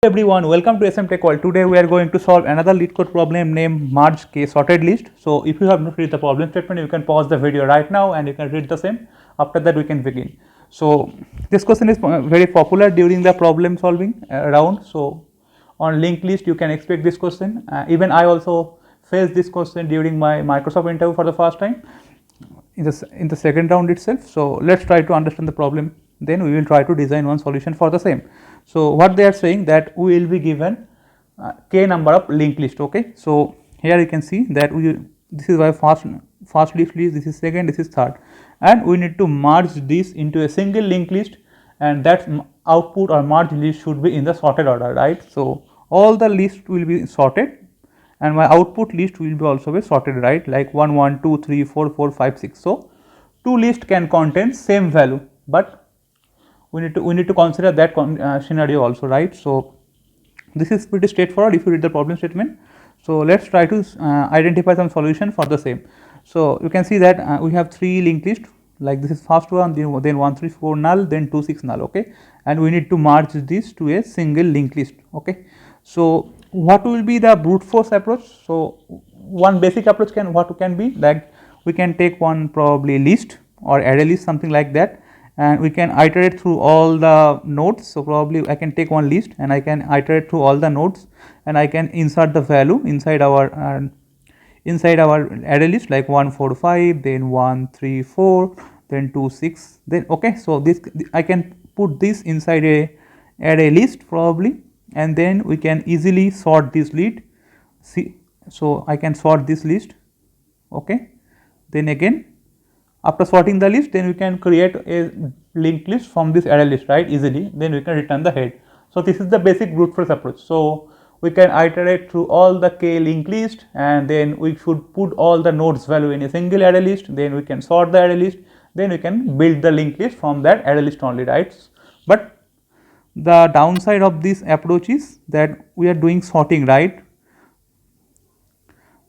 Everyone, welcome to SM Tech World. Today we are going to solve another LeetCode problem named merge k sorted list. So if you have not read the problem statement, you can pause the video right now and you can read the same. After that we can begin. So this question is very popular during the problem solving round. So on linked list you can expect this question. Even I also faced this question during my Microsoft interview for the first time in the second round itself. So let's try to understand the problem, then we will try to design one solution for the same. So what they are saying that we will be given k number of linked list. Okay, so here you can see that this is my first linked list, this is second, this is third, and we need to merge this into a single linked list, and that output or merge list should be in the sorted order, right? So all the list will be sorted and my output list will be also be sorted, right? Like 1 1 2 3 4 4 5 6. So two lists can contain same value, but we need to consider that scenario also, right? So this is pretty straightforward if you read the problem statement. So let's try to identify some solution for the same. So you can see that we have three linked list, like this is first one, then 1 3 4 null, then 2 6 null. Okay, and we need to merge this to a single linked list. Okay, so what will be the brute force approach? So one basic approach can be like we can take one probably list or array list, something like that, and we can iterate through all the nodes. So probably I can take one list and I can iterate through all the nodes, and I can insert the value inside our array list, like 1 4 5, then 1 3 4, then 2 6, then okay. So this I can put this inside a array list probably, and then we can easily sort this list. See, so I can sort this list. Okay, then again after sorting the list, then we can create a linked list from this array list, right, easily. Then we can return the head. So this is the basic brute force approach. So we can iterate through all the k linked list, and then we should put all the nodes value in a single array list. Then we can sort the array list, then we can build the linked list from that array list only, right? But the downside of this approach is that we are doing sorting, right?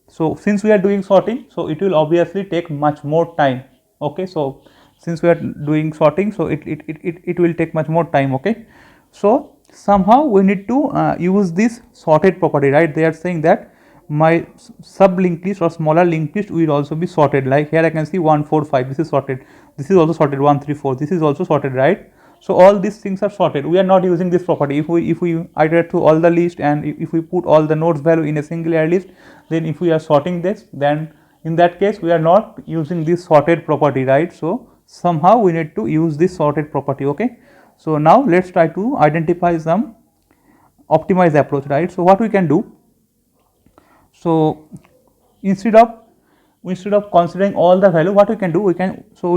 So since we are doing sorting, so it will obviously take much more time. Okay, so since we are doing sorting, so it will take much more time. Okay, so somehow we need to use this sorted property, right? They are saying that my sub linked list or smaller linked list will also be sorted. Like here I can see 1 4 5, this is sorted, this is also sorted, 1 3 4, this is also sorted, right? So all these things are sorted. We are not using this property. If we iterate through all the list, and if we put all the nodes value in a single array list, then if we are sorting this, then in that case we are not using this sorted property, right? So somehow we need to use this sorted property. Okay, so now let's try to identify some optimized approach, right? So what we can do, so instead of considering all the value, what we can do, we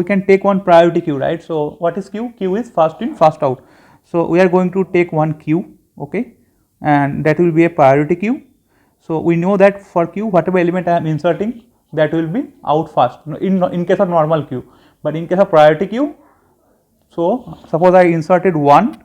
can take one priority queue, right? So what is queue? Queue is first in first out. So we are going to take one queue, okay, and that will be a priority queue. So we know that for queue, whatever element I am inserting, that will be out first in case of normal queue. But in case of priority queue, so suppose I inserted 1,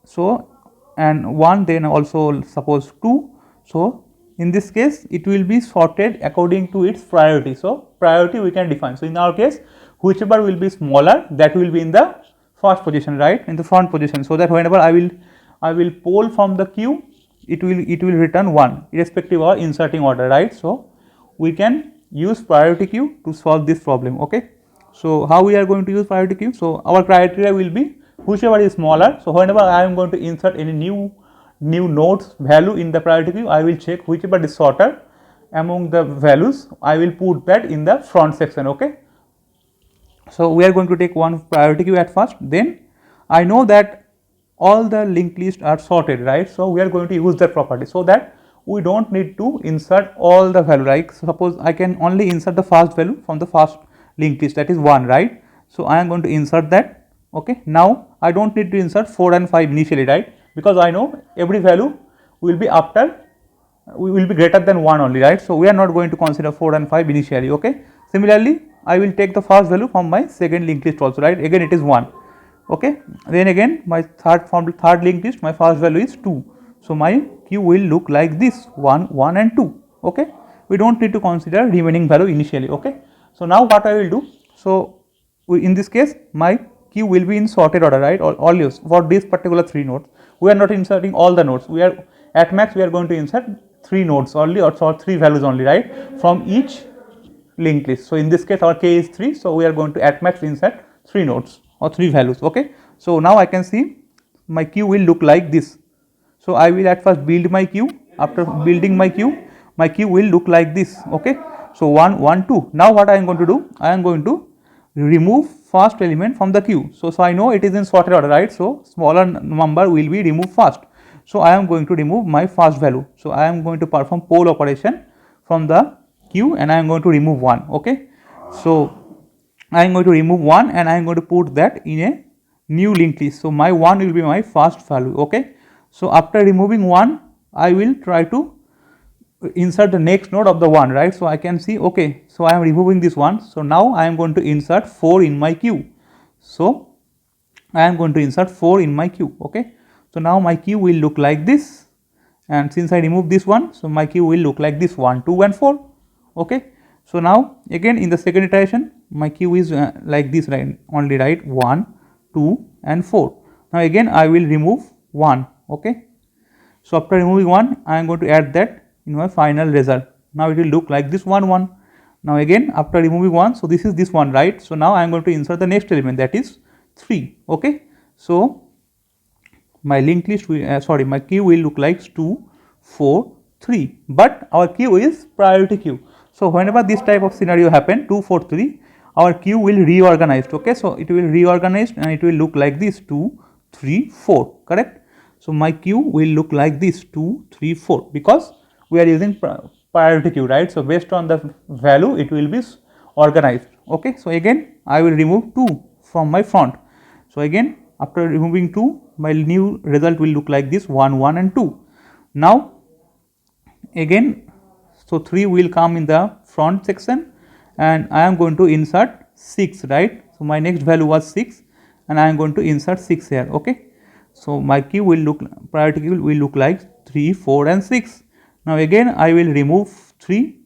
so and 1, then also suppose 2, so in this case it will be sorted according to its priority. So priority we can define. So in our case, whichever will be smaller, that will be in the first position, right, in the front position, so that whenever I will pull from the queue, it will return 1 irrespective of inserting order, right? So we can use priority queue to solve this problem. Okay, so how we are going to use priority queue? So our criteria will be whichever is smaller. So whenever I am going to insert any new nodes value in the priority queue, I will check whichever is shorter among the values, I will put that in the front section. Okay, so we are going to take one priority queue at first, then I know that all the linked lists are sorted, right? So we are going to use that property so that we don't need to insert all the value, right? So suppose I can only insert the first value from the first linked list, that is 1, right? So I am going to insert that. Okay, now I don't need to insert 4 and 5 initially, right? Because I know every value will be greater than 1 only, right? So we are not going to consider 4 and 5 initially. Okay, similarly I will take the first value from my second linked list also, right? Again it is 1. Okay, then again my from the third linked list, my first value is 2. So my queue will look like this, 1 1 and 2. Okay, we don't need to consider remaining value initially. Okay, so now what I will do, so in this case my queue will be in sorted order, right? Always for this particular 3 nodes. we are not inserting all the nodes. We are at max we are going to insert 3 nodes only, or 3 values only, right, from each linked list. So in this case our k is 3, so we are going to at max insert 3 nodes or 3 values. Okay, so now I can see my queue will look like this. So I will at first build my queue. After building my queue will look like this. Okay, so 1 1 2. Now what I am going to do, I am going to remove first element from the queue. So I know it is in sorted order, right? So smaller number will be removed first. So I am going to remove my first value. So I am going to perform poll operation from the queue and I am going to remove 1. Okay, so I am going to remove 1 and I am going to put that in a new linked list. So my 1 will be my first value. Okay, so after removing 1, I will try to insert the next node of the 1, right? So I can see, okay, so I am removing this one. So now I am going to insert 4 in my queue. So I am going to insert 4 in my queue. Okay, so now my queue will look like this, and since I remove this one, so my queue will look like this 1 2 and 4. Okay, so now again in the second iteration my queue is like this, right, only, right, 1 2 and 4. Now again I will remove 1. Okay, so after removing 1, I am going to add that in my final result. Now it will look like this 1 1. Now again after removing 1, so this is this one, right? So now I am going to insert the next element, that is 3. Okay, so my linked list will my queue will look like 2 4 3, but our queue is priority queue. So whenever this type of scenario happen, 2 4 3, our queue will reorganized. Okay, so it will reorganized and it will look like this 2 3 4, correct? So my queue will look like this 2 3 4 because we are using priority queue, right? So based on the value it will be organized. Okay, so again I will remove 2 from my front. So again after removing 2, my new result will look like this 1 1 and 2. Now again, so 3 will come in the front section and I am going to insert 6, right? So my next value was 6 and I am going to insert 6 here. Okay, so my queue will look, priority queue will look like 3 4 and 6. Now again I will remove 3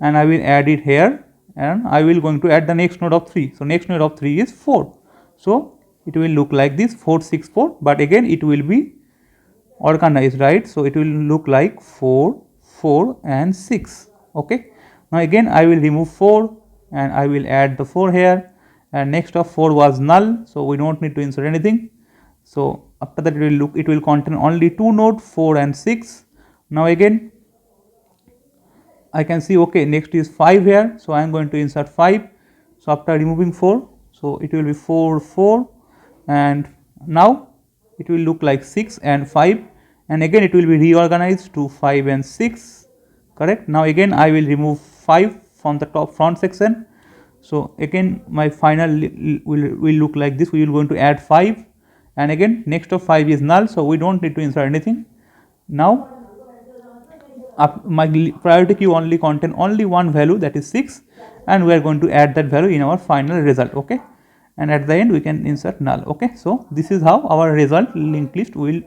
and I will add it here and I will going to add the next node of 3. So next node of 3 is 4. So it will look like this 4 6 4, but again it will be organized, right? So it will look like 4 4 and 6. Okay, now again I will remove 4 and I will add the 4 here, and next of 4 was null, so we don't need to insert anything. So after that it will contain only 2 nodes 4 and 6. Now again I can see, okay, next is 5 here, so I am going to insert 5. So after removing 4, so it will be 4 4 and now it will look like 6 and 5, and again it will be reorganized to 5 and 6, correct? Now again I will remove 5 from the top front section. So again my final will look like this. We will going to add 5 and again next of 5 is null, so we don't need to insert anything. Now my priority queue only contain only one value, that is 6, and we are going to add that value in our final result. Okay, and at the end we can insert null. Okay, so this is how our result linked list will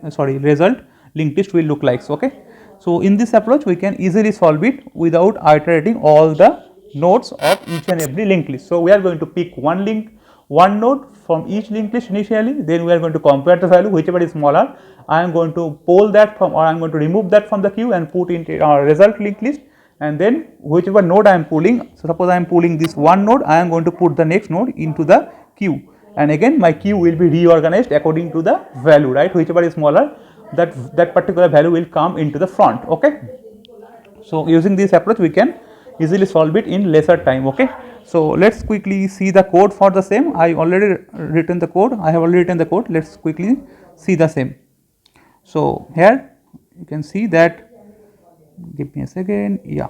look like. Okay, so in this approach we can easily solve it without iterating all the nodes of each and every linked list. So we are going to pick one node from each linked list initially, then we are going to compare the value, whichever is smaller. I am going to pull that from, or I am going to remove that from the queue and put into our result linked list, and then whichever node I am pulling, so suppose I am pulling this one node, I am going to put the next node into the queue, and again my queue will be reorganized according to the value, right? Whichever is smaller, that particular value will come into the front. Okay, so using this approach we can easily solve it in lesser time. Okay, so let's quickly see the code for the same. I have already written the code. Let's quickly see the same. So here you can see that, give me a second, yeah.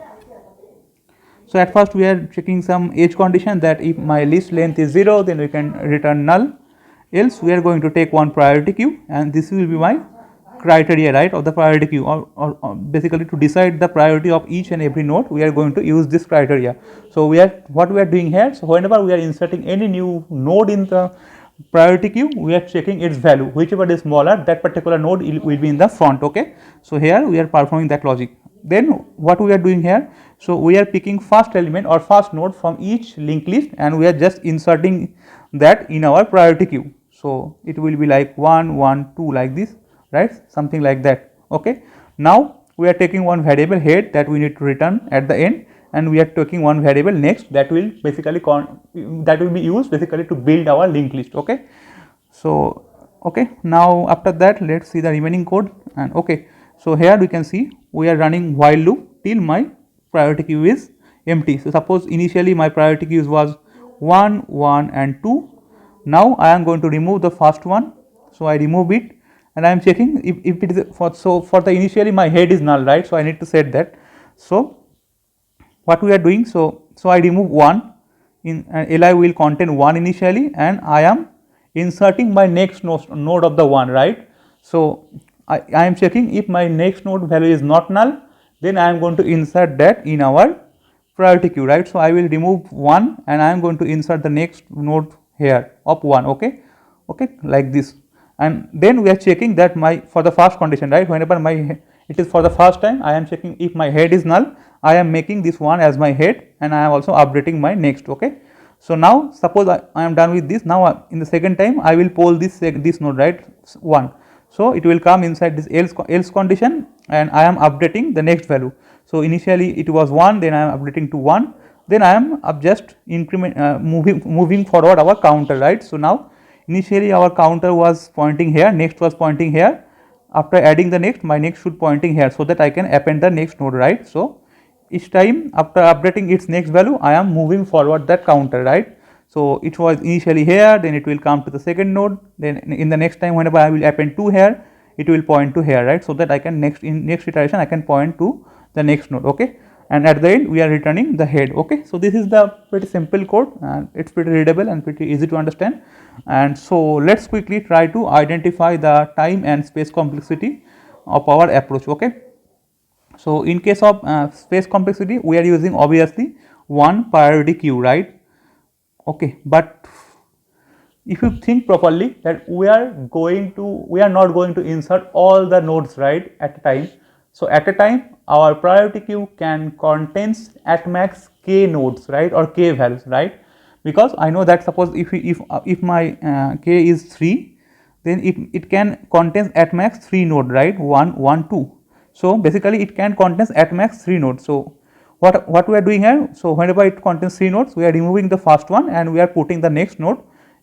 So at first we are checking some edge condition, that if my list length is 0, then we can return null, else we are going to take one priority queue, and this will be my criteria, right, of the priority queue, or basically to decide the priority of each and every node we are going to use this criteria. So what we are doing here, so whenever we are inserting any new node in the priority queue, we are checking its value, whichever is smaller, that particular node will be in the front. Okay, so here we are performing that logic. Then what we are doing here, so we are picking first element or first node from each linked list, and we are just inserting that in our priority queue. So it will be like 1 1 2 like this. right, something like that. Okay. Now we are taking one variable head that we need to return at the end, and we are taking one variable next that will basically be used basically to build our linked list. Okay. So okay, now after that let's see the remaining code. And okay, so here we can see we are running while loop till my priority queue is empty. So suppose initially my priority queues was 1, 1 and 2. Now I am going to remove the first one, so I remove it, and I am checking if it is for, so for the initially my head is null, right, so I need to set that. So what we are doing, so I remove 1 in, li will contain 1 initially, and I am inserting my next node of the 1, right. So I am checking if my next node value is not null, then I am going to insert that in our priority queue, right. So I will remove 1 and I am going to insert the next node here of 1. Okay, like this. And then we are checking that my for the first condition, right, whenever it is for the first time, I am checking if my head is null, I am making this one as my head, and I am also updating my next. Okay. So now suppose I am done with this. Now in the second time I will poll this node, right, 1. So it will come inside this else condition, and I am updating the next value. So initially it was 1, then I am updating to 1, then I am just moving forward our counter, right. So now initially our counter was pointing here, next was pointing here. After adding the next, my next should pointing here, so that I can append the next node, right. So each time after updating its next value, I am moving forward that counter, right. So it was initially here, then it will come to the second node, then in the next time whenever I will append 2 here, it will point to here, right, so that I can in next iteration I can point to the next node. Okay. And at the end we are returning the head. Okay. So this is the pretty simple code, and it's pretty readable and pretty easy to understand. And so let's quickly try to identify the time and space complexity of our approach. Okay. So in case of space complexity, we are using obviously one priority queue, right. Okay. But if you think properly that we are not going to insert all the nodes, right, at a time. So at a time our priority queue can contains at max k nodes, right, or k values, right, because I know that suppose if my k is 3, then it can contains at max 3 node, right, 1, 1, 2. So basically it can contains at max 3 nodes. So what we are doing here, so whenever it contains 3 nodes, we are removing the first one and we are putting the next node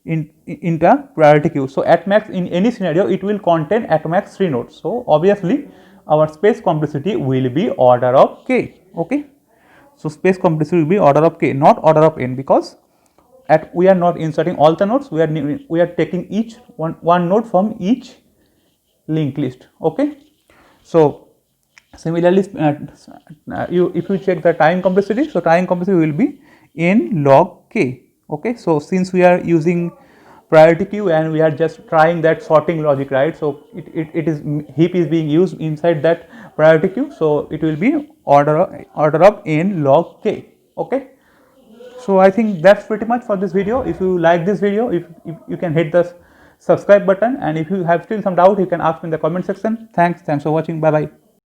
in the priority queue. So at max in any scenario it will contain at max 3 nodes. So obviously our space complexity will be order of k. Okay. So space complexity will be order of k, not order of n, because we are not inserting all the nodes, we are taking each one node from each linked list. Okay. So similarly if you check the time complexity, so time complexity will be n log k. Okay. So since we are using priority queue and we are just trying that sorting logic, right, so it is heap is being used inside that priority queue, so it will be order of n log k. Okay. So I think that's pretty much for this video. If you like this video, if you can hit the subscribe button, and if you have still some doubt, you can ask me in the comment section. Thanks for watching. Bye bye.